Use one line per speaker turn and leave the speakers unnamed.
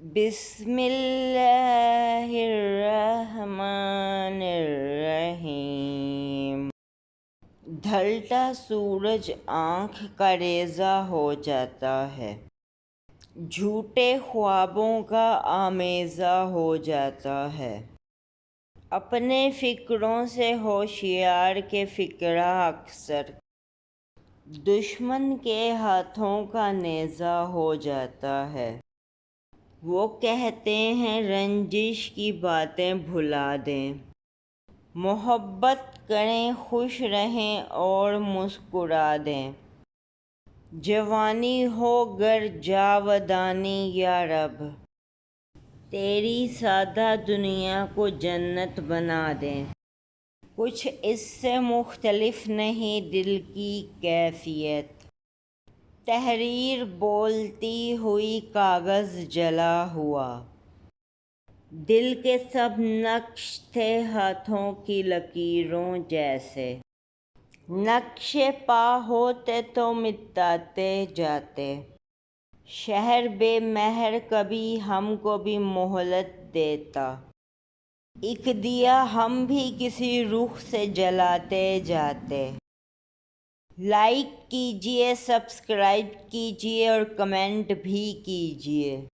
بسم اللہ الرحمن الرحیم۔ ڈھلتا سورج آنکھ کا ریزہ ہو جاتا ہے، جھوٹے خوابوں کا آمیزہ ہو جاتا ہے۔ اپنے فکروں سے ہوشیار کے فکرہ اکثر دشمن کے ہاتھوں کا نیزہ ہو جاتا ہے۔ وہ کہتے ہیں رنجش کی باتیں بھلا دیں، محبت کریں، خوش رہیں اور مسکرا دیں۔ جوانی ہو گر جاودانی یا رب، تیری سادہ دنیا کو جنت بنا دیں۔ کچھ اس سے مختلف نہیں دل کی کیفیت، تحریر بولتی ہوئی کاغذ جلا ہوا۔ دل کے سب نقش تھے ہاتھوں کی لکیروں جیسے، نقش پا ہوتے تو مٹاتے جاتے۔ شہر بے مہر کبھی ہم کو بھی مہلت دیتا، ایک دیا ہم بھی کسی رخ سے جلاتے جاتے۔ لائک کیجئے، سبسکرائب کیجئے اور کمنٹ بھی کیجئے۔